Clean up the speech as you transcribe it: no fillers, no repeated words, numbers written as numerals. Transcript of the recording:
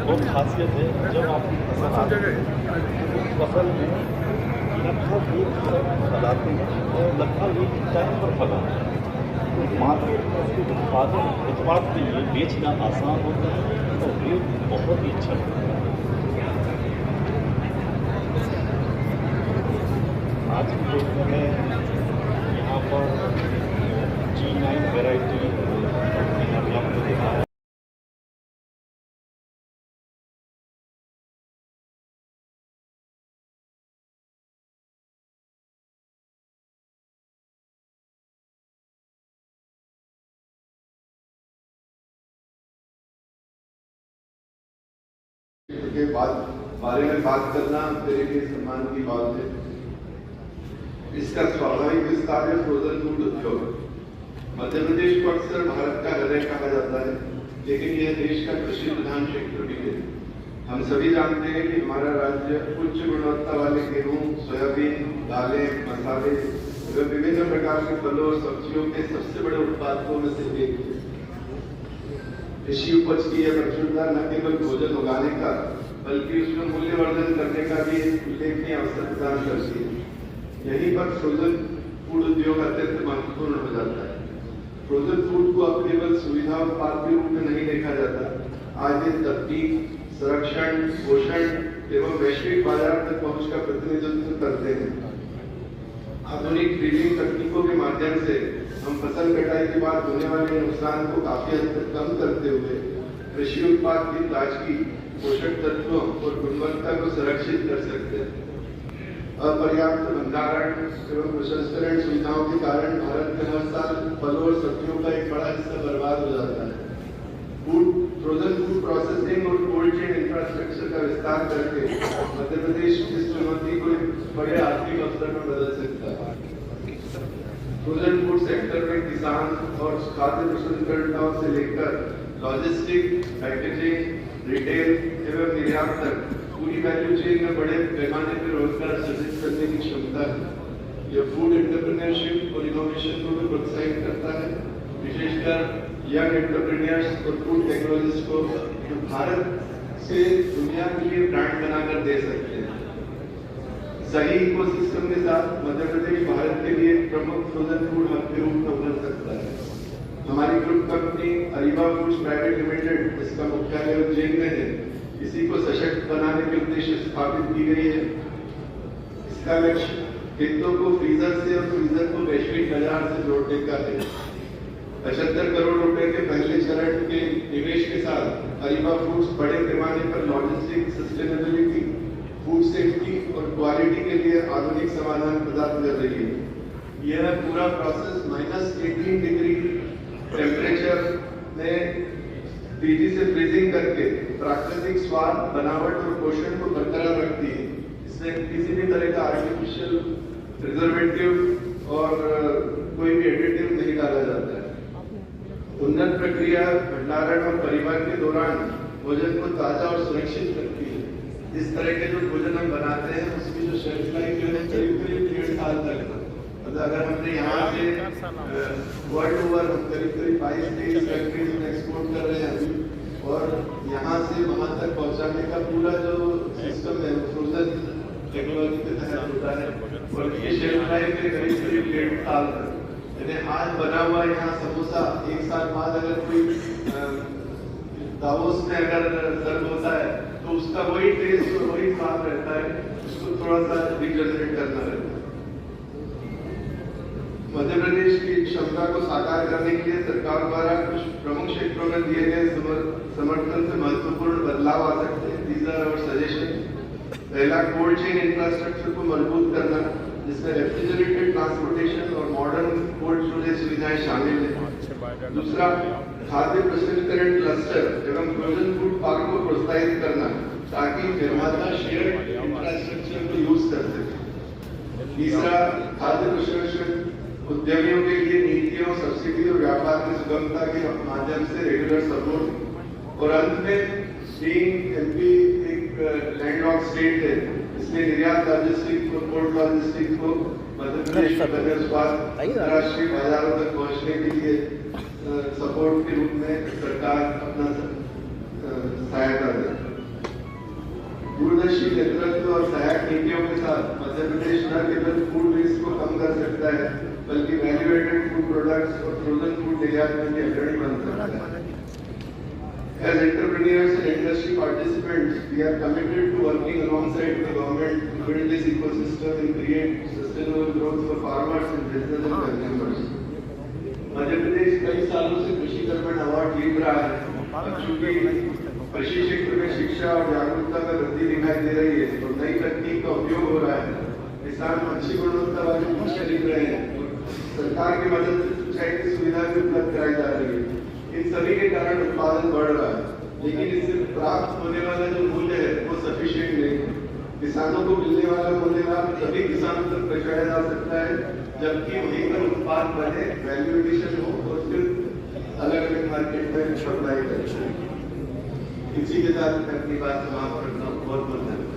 बहुत खासियत है। जब आपकी फसल आती है तो फसल में लगभग एक समय फलाते हैं और लगभग एक टाइम पर फलाते हैं। तो मार्केट में उसके उत्पाद के लिए बेचना आसान होता है और रेट बहुत ही अच्छा होता है। आज की डेट में यहाँ पर G9 वैरायटी यहाँ भी आपको देखा है। के बारे में बात करना मेरे लिए सम्मान की बात है। इसका स्वाभाविक विस्तार है फ्रोजन फूड उद्योग। मध्य प्रदेश को अक्सर भारत का हृदय कहा जाता है, लेकिन यह देश का कृषि प्रधान क्षेत्र भी है। हम सभी जानते हैं कि हमारा राज्य उच्च गुणवत्ता वाले गेहूं, सोयाबीन, दालें, मसाले एवं विभिन्न प्रकार के फलों और सब्जियों के सबसे बड़े उत्पादकों में से एक है। कृषि उपज की यह प्रचुरता न केवल भोजन उगाने का बल्कि उसमें मूल्यवर्धन करने का भी एक उल्लेखनीय अवसर प्रदान करती है। यहीं पर फ्रोजन फूड उद्योग अत्यंत महत्वपूर्ण हो जाता है। फ्रोजन फूड को अब केवल सुविधा उत्पाद के रूप में नहीं देखा जाता। आज ये तकनीक, संरक्षण, पोषण एवं वैश्विक बाजार तक पहुंच का प्रतिनिधित्व करते हैं। आधुनिक ब्रीडिंग तकनीकों के माध्यम से हम फसल कटाई के बाद होने वाले नुकसान को काफी हद तक कम करते हुए कृषि उत्पाद की ताजगी, पोषक तत्वों और गुणवत्ता को संरक्षित कर सकते हैं। अपर्याप्त भंडारण एवं प्रसंस्करण सुविधाओं के कारण भारत में हर साल फलों और सब्जियों का एक बड़ा हिस्सा बर्बाद हो जाता है। फ्रोजन फूड प्रोसेसिंग और कोल्ड चेन इंफ्रास्ट्रक्चर का विस्तार करके मध्य प्रदेश इस चुनौती को एक बड़े आर्थिक अवसर में बदल सकता है। फ्रोजन फूड सेक्टर में किसान और खाद्य प्रसंस्कर्ताओं से लेकर लॉजिस्टिक, पैकेजिंग, रिटेल एवं निर्यात तक पूरी वैल्यू चेन में बड़े पैमाने पर रोजगार सृजित करने की क्षमता है। यह फूड एंटरप्रेन्योरशिप और इनोवेशन को भी प्रोत्साहित करता है, विशेषकर यंग एंटरप्रेन्योर्स और फूड टेक्नोलॉजिस्ट को जो भारत से दुनिया के लिए ब्रांड बनाकर दे सकते हैं। सही इकोसिस्टम के साथ मध्य प्रदेश भारत के लिए एक प्रमुख फ्रोजन फूड हब के रूप में उभर सकता है। हमारी group company Ariba foods private limited, इसका मुख्यालय उज्जैन में है, इसी को सशक्त बनाने के उद्देश्य स्थापित की गई है। इसका लक्ष्य खेतों को फ्रीजर से और फ्रीजर को वैश्विक बाजार से जोड़ने का है। 75 करोड़ रुपए के पहले चरण के निवेश के साथ अरीबा फूड्स बड़े पैमाने पर लॉजिस्टिक, सस्टेनेबिलिटी, फूड सेफ्टी और क्वालिटी के लिए आधुनिक समाधान प्रदान कर रही है। यह पूरा प्रोसेस -18 डिग्री टेम्परेचर में तेजी से फ्रीजिंग करके प्राकृतिक स्वाद, बनावट और पोषण को बरकरार रखती है। इसमें किसी भी तरह का आर्टिफिशियल प्रिजर्वेटिव और कोई भी एडिटिव नहीं डाला जाता है। उन्नत प्रक्रिया भंडारण और परिवहन के दौरान भोजन को ताजा और सुरक्षित रखती है। इस तरह के जो भोजन हम बनाते हैं उसकी जो शेल्फ लाइफ जो है करीब 1.5 साल तक। मतलब अगर हमने यहाँ से वर्ल्ड ओवर हम करीब 22 कंट्रीज में एक्सपोर्ट कर रहे हैं अभी, और यहाँ से वहाँ तक पहुँचाने का पूरा जो सिस्टम है फ्रोजन टेक्नोलॉजी के तहत होता है, और ये शेल्फ लाइफ है करीब 1.5 साल तक। यानी आज बना हुआ यहाँ समोसा 1 साल बाद अगर कोई दावोस में अगर सर्व होता है तो उसका वही टेस्ट और वही स्वाद रहता है, उसको थोड़ा सा रिजनरेट करना रहता है। मध्य प्रदेश की क्षमता को साकार करने के लिए सरकार द्वारा कुछ प्रमुख क्षेत्रों में दिए गए समर्थन से महत्वपूर्ण बदलाव आ सकते हैं। These are our suggestion. पहला, कोल्ड चेन इंफ्रास्ट्रक्चर को मजबूत करना, जिसमें रेफ्रिजरेटेड ट्रांसपोर्टेशन और मॉडर्न कोल्ड स्टोरेज सुविधाएं शामिल हैं। दूसरा, खाद्य प्रसंस्करण क्लस्टर एवं फ्रोजन फूड पार्क को प्रोत्साहित करना ताकि निर्माता शेयर्ड इंफ्रास्ट्रक्चर को यूज कर सके। तीसरा, खाद्य प्रसंस्करण उद्यमियों के लिए नीतियों, सब्सिडी और व्यापार की सुगमता के माध्यम से रेगुलर सपोर्ट। और अंत में, एमपी एक लैंडलॉक स्टेट है, इसलिए निर्यात लॉजिस्टिक और पोर्ट लॉजिस्टिक को मध्य प्रदेश अंतरराष्ट्रीय बाजारों तक पहुंचने के लिए सपोर्ट के रूप में सरकार अपना सहायता दे। दूरदर्शी नेतृत्व और सहायक नीतियों के साथ मध्य प्रदेश न केवल फूड वेस्ट को कम कर सकता है बल्कि वैल्यू एडेड फूड प्रोडक्ट्स और फ्रोजन फूड निर्यात में भी अग्रणी बन सकता है। As entrepreneurs and industry participants, we are committed to working alongside the government to build this ecosystem and create sustainable growth for farmers and business and consumers. Madhya Pradesh कई सालों से कृषि कर्मण अवार्ड जीत रहा है। चूंकि कृषि क्षेत्र में शिक्षा और जागरूकता में वृद्धि दिखाई दे रही है और नई तकनीक का उपयोग हो रहा है, किसान अच्छी गुणवत्ता वाली बीज खरीद रहे हैं, सरकार की मदद से सिंचाई की सुविधा भी उपलब्ध कराई जा रही है। इन सभी के कारण उत्पादन बढ़ रहा है, लेकिन इससे प्राप्त होने वाला जो मूल्य है वो सफिशिएंट नहीं है। किसानों को मिलने वाला मूल्य लाभ सभी किसानों तक पहुंचाया जा सकता है, जबकि वहीं पर उत्पाद बने, वैल्यू एडिशन हो और फिर अलग अलग मार्केट में सप्लाई करें। इसी के साथ मैं अपनी बात समाप्त करता हूँ। बहुत बहुत धन्यवाद।